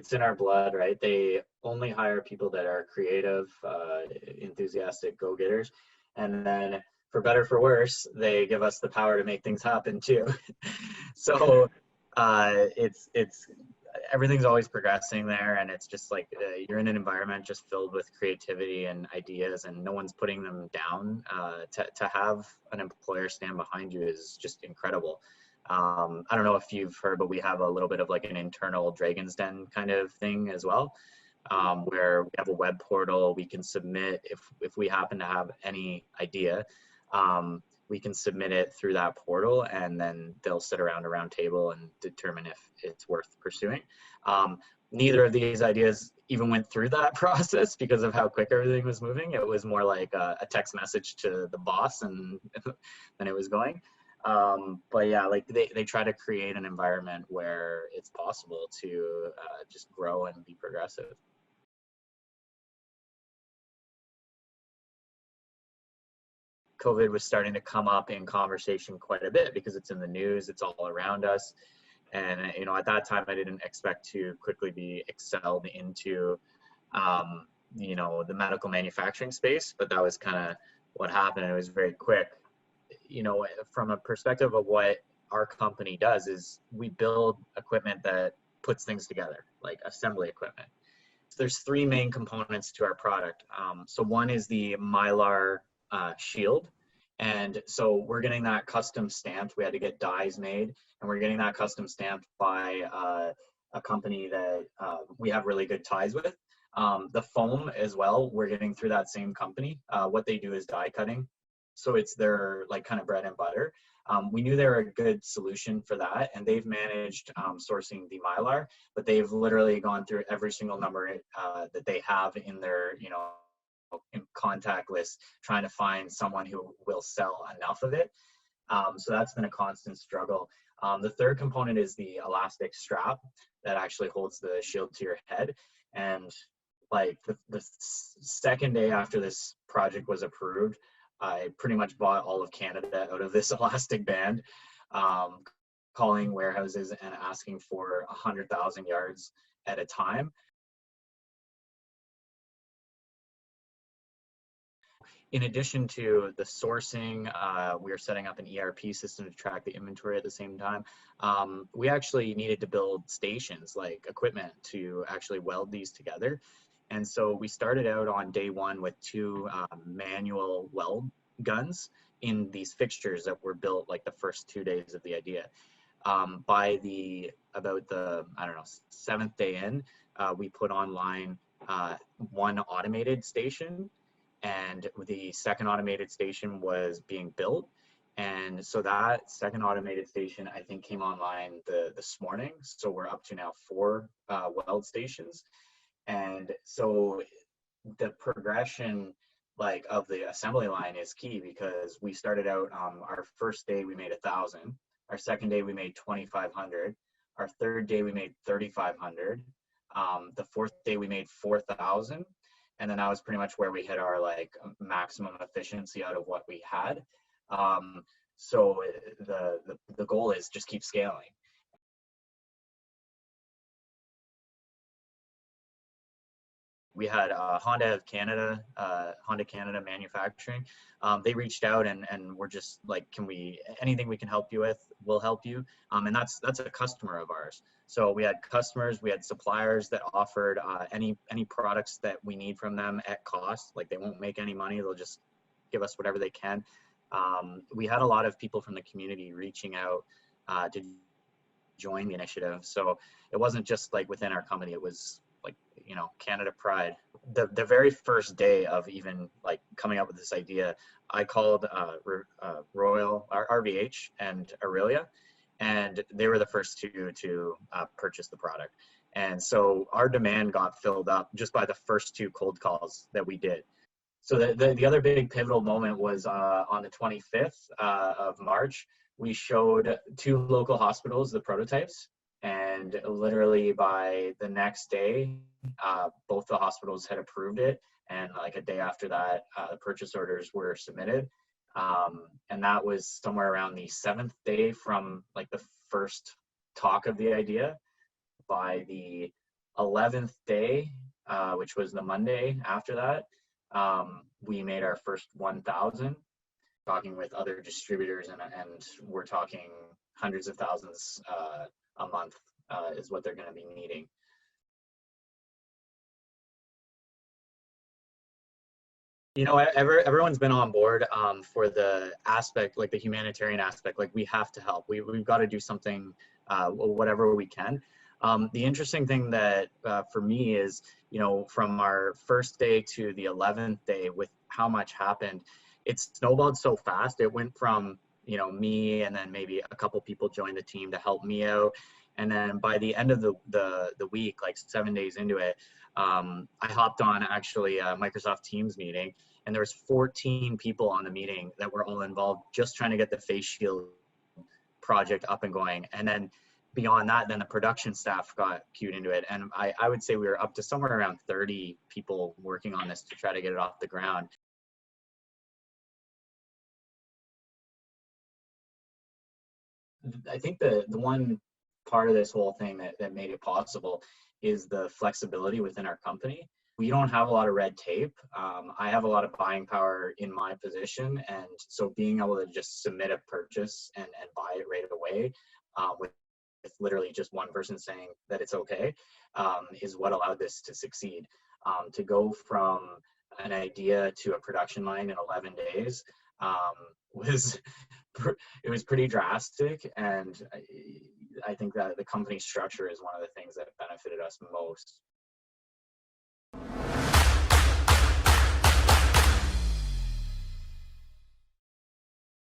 it's in our blood, right? They only hire people that are creative, enthusiastic go-getters. And then for better, for worse, they give us the power to make things happen too. So it's everything's always progressing there, and it's just like you're in an environment just filled with creativity and ideas, and no one's putting them down. To have an employer stand behind you is just incredible. I don't know if you've heard, but we have a little bit of like an internal Dragon's Den kind of thing as well, where we have a web portal. We can submit if we happen to have any idea. We can submit it through that portal, and then they'll sit around a round table and determine if it's worth pursuing. Neither of these ideas even went through that process because of how quick everything was moving. It was more like a text message to the boss, and then it was going. But yeah, like they try to create an environment where it's possible to just grow and be progressive. COVID was starting to come up in conversation quite a bit because it's in the news, it's all around us. And, you know, at that time, I didn't expect to quickly be excelled into, you know, the medical manufacturing space, but that was kind of what happened. It was very quick. You know, from a perspective of what our company does is we build equipment that puts things together, like assembly equipment. So there's three main components to our product. So one is the Mylar shield. And so we're getting that custom stamped. We had to get dies made, and we're getting that custom stamped by a company that we have really good ties with. The foam as well, we're getting through that same company. What they do is die cutting. So it's their like kind of bread and butter. We knew they were a good solution for that, and they've managed sourcing the Mylar, but they've literally gone through every single number that they have in their, you know, in contact list, trying to find someone who will sell enough of it. So that's been a constant struggle. The third component is the elastic strap that actually holds the shield to your head. And like the second day after this project was approved, I pretty much bought all of Canada out of this elastic band, calling warehouses and asking for 100,000 yards at a time. In addition to the sourcing, we are setting up an ERP system to track the inventory at the same time. We actually needed to build stations, like equipment, to actually weld these together. And so we started out on day one with two manual weld guns in these fixtures that were built like the first 2 days of the idea. By about the, I don't know, 7th day in, we put online one automated station, and the second automated station was being built. And so that second automated station, I think, came online this morning. So we're up to now 4 weld stations. And so the progression like of the assembly line is key, because we started out, our first day we made 1,000, our second day we made 2,500, our third day we made 3,500, the fourth day we made 4,000. And then that was pretty much where we hit our like maximum efficiency out of what we had. So the goal is just keep scaling. We had Honda Canada Manufacturing. They reached out and we're just like, anything we can help you with, we'll help you. And that's a customer of ours. So we had customers, we had suppliers that offered any products that we need from them at cost. Like they won't make any money, they'll just give us whatever they can. We had a lot of people from the community reaching out to join the initiative. So it wasn't just like within our company, it was like, you know, Canada Pride. The very first day of even like coming up with this idea, I called Royal RVH and Aurelia, and they were the first two to purchase the product. And so our demand got filled up just by the first 2 cold calls that we did. So the other big pivotal moment was on the 25th of March, we showed 2 local hospitals the prototypes. And literally by the next day, both the hospitals had approved it. And like a day after that, the purchase orders were submitted. And that was somewhere around the 7th day from like the first talk of the idea. By the 11th day, which was the Monday after that, we made our first 1,000. Talking with other distributors, and we're talking hundreds of thousands a month is what they're going to be needing. You know, everyone's been on board for the aspect, like the humanitarian aspect. Like, we have to help. We've got to do something, whatever we can. The interesting thing that for me is, you know, from our first day to the 11th day, with how much happened, it snowballed so fast. It went from, you know, me, and then maybe a couple people joined the team to help me out. And then by the end of the week, like 7 days into it, I hopped on actually a Microsoft Teams meeting, and there was 14 people on the meeting that were all involved just trying to get the face shield project up and going. And then beyond that, then the production staff got queued into it. And I would say we were up to somewhere around 30 people working on this to try to get it off the ground. I think the one part of this whole thing that made it possible is the flexibility within our company. We don't have a lot of red tape. I have a lot of buying power in my position, and so being able to just submit a purchase and buy it right away with literally just one person saying that it's okay is what allowed this to succeed. To go from an idea to a production line in 11 days was it was pretty drastic, and I think that the company structure is one of the things that benefited us most.